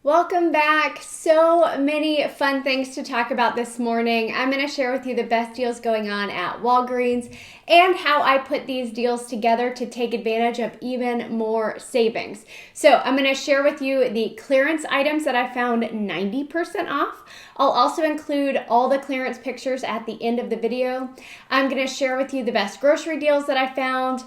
Welcome back. So many fun things to talk about this morning. I'm going to share with you the best deals going on at Walgreens and how I put these deals together to take advantage of even more savings. So I'm going to share with you the clearance items that I found 90% off. I'll also include all the clearance pictures at the end of the video. I'm going to share with you the best grocery deals that I found,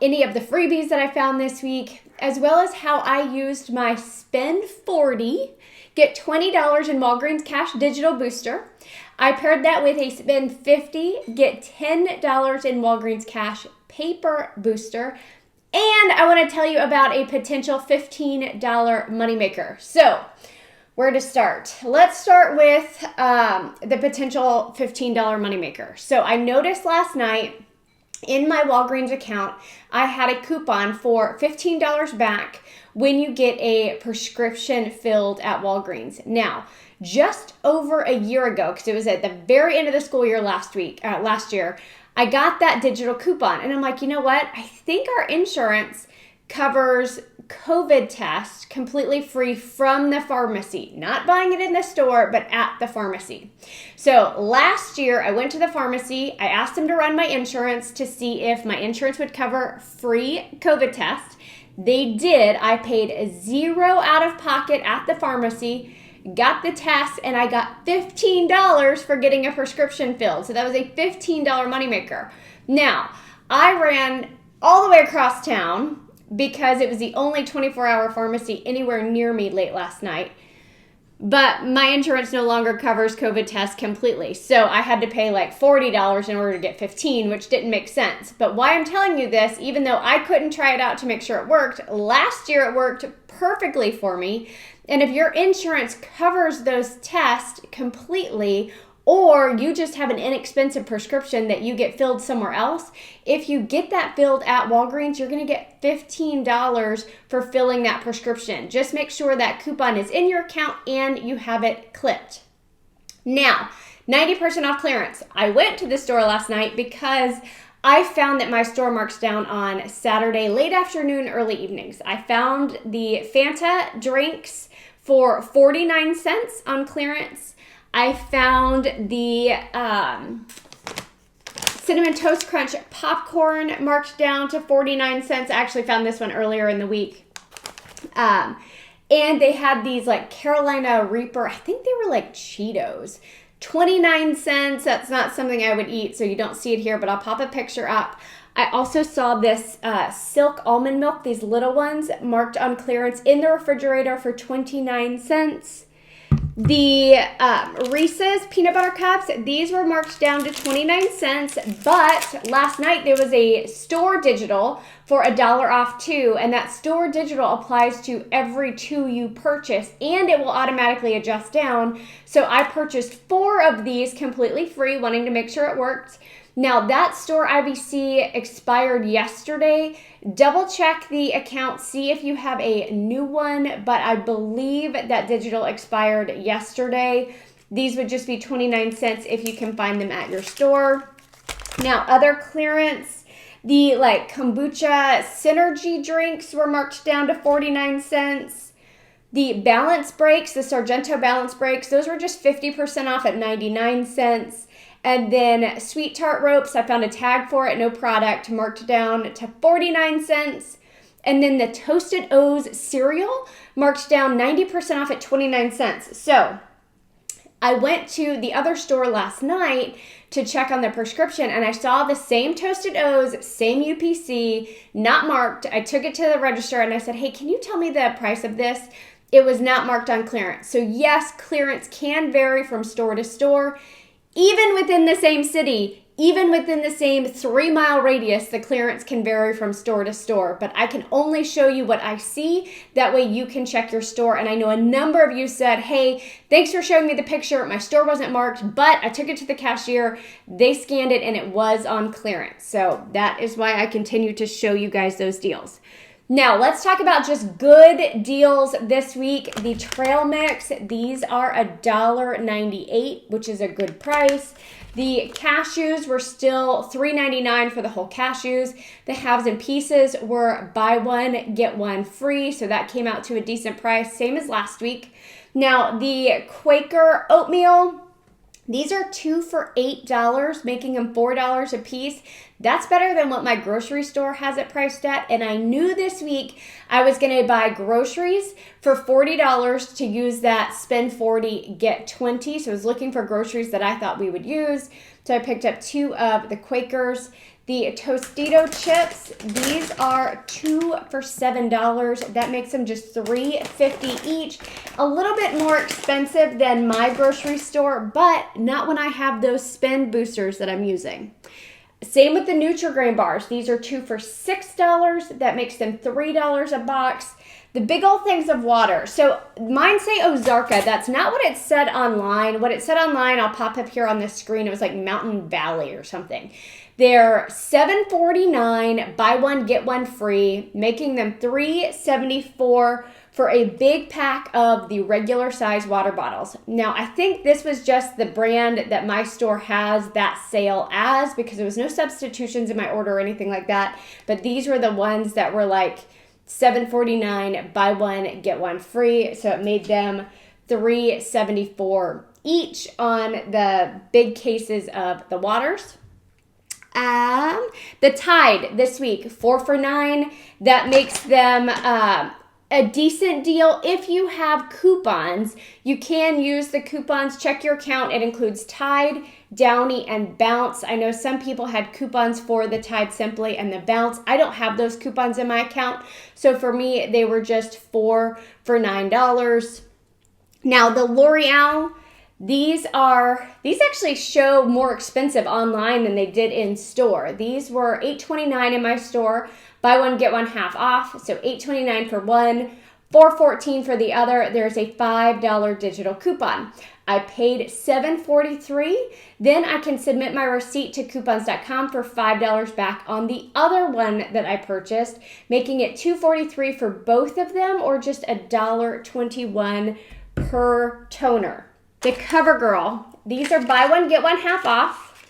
any of the freebies that I found this week, as well as how I used my spend 40, get $20 in Walgreens Cash Digital Booster. I paired that with a spend 50, get $10 in Walgreens Cash Paper Booster. And I want to tell you about a potential $15 moneymaker. So, where to start? Let's start with the potential $15 moneymaker. So I noticed last night in my Walgreens account, I had a coupon for $15 back when you get a prescription filled at Walgreens. Now, just over a year ago, because it was at the very end of the school year last year, I got that digital coupon. And I'm like, you know what? I think our insurance covers COVID test completely free from the pharmacy, not buying it in the store, but at the pharmacy. So last year I went to the pharmacy, I asked them to run my insurance to see if my insurance would cover free COVID test. They did. I paid $0 out of pocket at the pharmacy, got the test, and I got $15 for getting a prescription filled. So that was a $15 moneymaker. Now, I ran all the way across town because it was the only 24-hour pharmacy anywhere near me late last night. But my insurance no longer covers COVID tests completely. So I had to pay like $40 in order to get $15, which didn't make sense. But why I'm telling you this, even though I couldn't try it out to make sure it worked, last year it worked perfectly for me. And if your insurance covers those tests completely, or you just have an inexpensive prescription that you get filled somewhere else, if you get that filled at Walgreens, you're going to get $15 for filling that prescription. Just make sure that coupon is in your account and you have it clipped. Now, 90% off clearance. I went to the store last night because I found that my store marks down on Saturday, late afternoon, early evenings. I found the Fanta drinks for 49 cents on clearance. I found the Cinnamon Toast Crunch popcorn marked down to 49 cents. I actually found this one earlier in the week. And they had these like Carolina Reaper, I think they were like Cheetos. 29 cents. That's not something I would eat, so you don't see it here, but I'll pop a picture up. I also saw this Silk Almond Milk, these little ones, marked on clearance in the refrigerator for 29 cents. The Reese's Peanut Butter Cups, these were marked down to 29 cents, but last night there was a store digital for $1 off too, and that store digital applies to every 2 you purchase, and it will automatically adjust down. So I purchased 4 of these completely free, wanting to make sure it worked. Now, that store IBC expired yesterday. Double check the account, see if you have a new one, but I believe that digital expired yesterday. These would just be 29 cents if you can find them at your store. Now, other clearance, the kombucha synergy drinks were marked down to 49 cents. The balance breaks, the Sargento balance breaks, those were just 50% off at 99 cents. And then Sweet Tart Ropes, I found a tag for it, no product, marked down to 49 cents. And then the Toasted O's cereal, marked down 90% off at 29 cents. So I went to the other store last night to check on the prescription, and I saw the same Toasted O's, same UPC, not marked. I took it to the register and I said, hey, can you tell me the price of this? It was not marked on clearance. So yes, clearance can vary from store to store. Even within the same city, even within the same 3-mile radius, the clearance can vary from store to store. But I can only show you what I see. That way you can check your store. And I know a number of you said, hey, thanks for showing me the picture. My store wasn't marked, but I took it to the cashier. They scanned it and it was on clearance. So that is why I continue to show you guys those deals. Now, let's talk about just good deals this week. The trail mix, these are $1.98, which is a good price. The cashews were still $3.99 for the whole cashews. The halves and pieces were buy one, get one free, so that came out to a decent price, same as last week. Now, the Quaker oatmeal, these are 2 for $8, making them $4 a piece. That's better than what my grocery store has it priced at. And I knew this week I was going to buy groceries for $40 to use that spend 40, get 20. So I was looking for groceries that I thought we would use. So I picked up 2 of the Quakers. The Tostito chips, these are 2 for $7. That makes them just $3.50 each. A little bit more expensive than my grocery store, but not when I have those spend boosters that I'm using. Same with the Nutri-Grain bars. These are 2 for $6. That makes them $3 a box. The big old things of water. So mine say Ozarka. That's not what it said online. What it said online, I'll pop up here on this screen. It was like Mountain Valley or something. They're $7.49, buy one, get one free, making them $3.74 for a big pack of the regular size water bottles. Now, I think this was just the brand that my store has that sale as, because there was no substitutions in my order or anything like that. But these were the ones that were like $7.49, buy one, get one free. So it made them $3.74 each on the big cases of the waters. The Tide this week, 4 for $9. That makes them a decent deal. If you have coupons, you can use the coupons. Check your account. It includes Tide, Downy, and Bounce. I know some people had coupons for the Tide Simply and the Bounce. I don't have those coupons in my account. So for me, they were just 4 for $9. Now the L'Oreal, these actually show more expensive online than they did in store. These were $8.29 in my store. Buy one, get one half off. So $8.29 for one, $4.14 for the other. There's a $5 digital coupon. I paid $7.43. Then I can submit my receipt to coupons.com for $5 back on the other one that I purchased, making it $2.43 for both of them, or just $1.21 per toner. The CoverGirl, these are buy one, get one half off.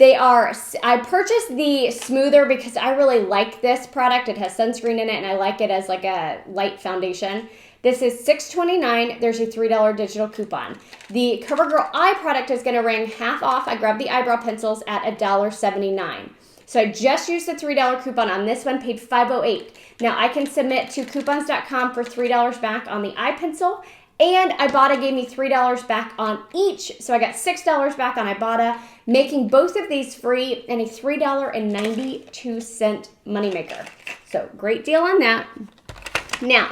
I purchased the smoother because I really like this product. It has sunscreen in it and I like it as like a light foundation. This is $6.29. There's a $3 digital coupon. The CoverGirl eye product is going to ring half off. I grabbed the eyebrow pencils at $1.79. So I just used the $3 coupon on this one, paid $5.08. Now I can submit to coupons.com for $3 back on the eye pencil. And Ibotta gave me $3 back on each. So I got $6 back on Ibotta, making both of these free and a $3.92 moneymaker. So great deal on that. Now,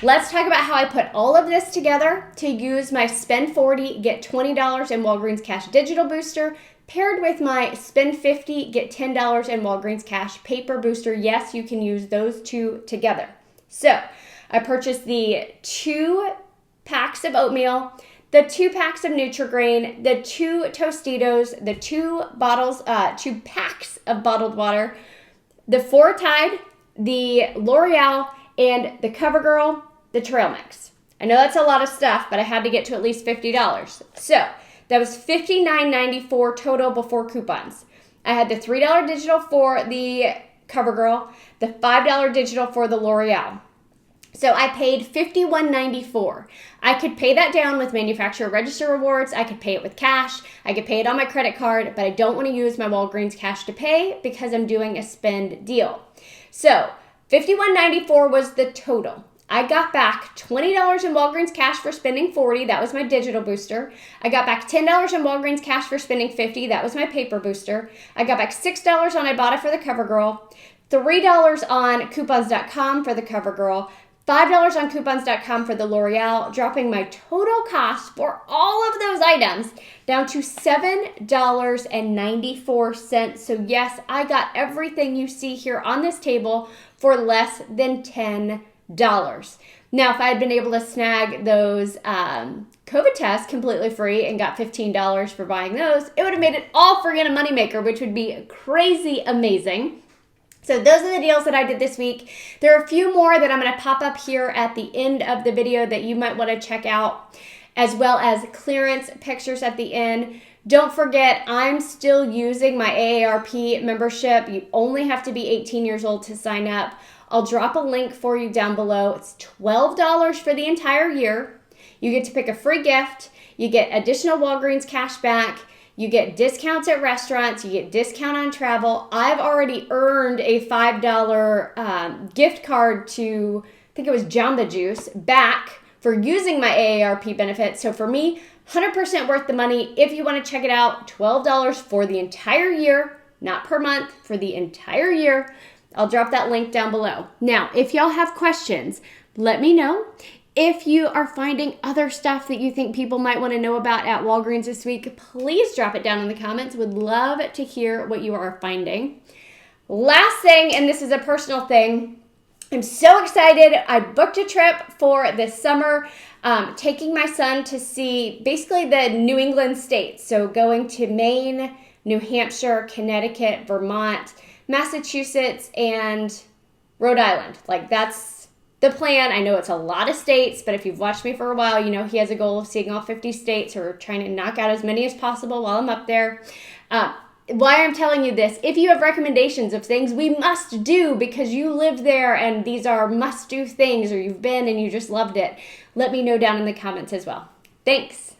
let's talk about how I put all of this together to use my spend 40, get $20 in Walgreens Cash Digital Booster, paired with my spend 50, get $10 in Walgreens Cash Paper Booster. Yes, you can use those two together. So I purchased the 2 packs of oatmeal, the 2 packs of Nutri-Grain, the 2 Tostitos, the 2 packs of bottled water, the 4 Tide, the L'Oreal, and the CoverGirl, the trail mix. I know that's a lot of stuff, but I had to get to at least $50. So that was $59.94 total before coupons. I had the $3 digital for the CoverGirl, the $5 digital for the L'Oreal. So I paid $51.94. I could pay that down with manufacturer register rewards. I could pay it with cash. I could pay it on my credit card, but I don't want to use my Walgreens cash to pay because I'm doing a spend deal. So $51.94 was the total. I got back $20 in Walgreens cash for spending 40. That was my digital booster. I got back $10 in Walgreens cash for spending 50. That was my paper booster. I got back $6 on Ibotta for the CoverGirl, $3 on coupons.com for the CoverGirl, $5 on coupons.com for the L'Oreal, dropping my total cost for all of those items down to $7.94. So yes, I got everything you see here on this table for less than $10. Now, if I had been able to snag those COVID tests completely free and got $15 for buying those, it would have made it all free and a moneymaker, which would be crazy amazing. So those are the deals that I did this week. There are a few more that I'm going to pop up here at the end of the video that you might want to check out, as well as clearance pictures at the end. Don't forget, I'm still using my AARP membership. You only have to be 18 years old to sign up. I'll drop a link for you down below. It's $12 for the entire year. You get to pick a free gift. You get additional Walgreens cash back. You get discounts at restaurants. You get discount on travel. I've already earned a $5 gift card to, I think it was Jamba Juice, back for using my AARP benefits. So for me, 100% worth the money. If you want to check it out, $12 for the entire year, not per month, for the entire year. I'll drop that link down below. Now, if y'all have questions, let me know. If you are finding other stuff that you think people might want to know about at Walgreens this week, please drop it down in the comments. Would love to hear what you are finding. Last thing, and this is a personal thing, I'm so excited. I booked a trip for this summer, taking my son to see basically the New England states. So going to Maine, New Hampshire, Connecticut, Vermont, Massachusetts, and Rhode Island. Like, that's the plan. I know it's a lot of states, but if you've watched me for a while, you know he has a goal of seeing all 50 states, or trying to knock out as many as possible while I'm up there. Why I'm telling you this, if you have recommendations of things we must do because you live there and these are must-do things, or you've been and you just loved it, let me know down in the comments as well. Thanks.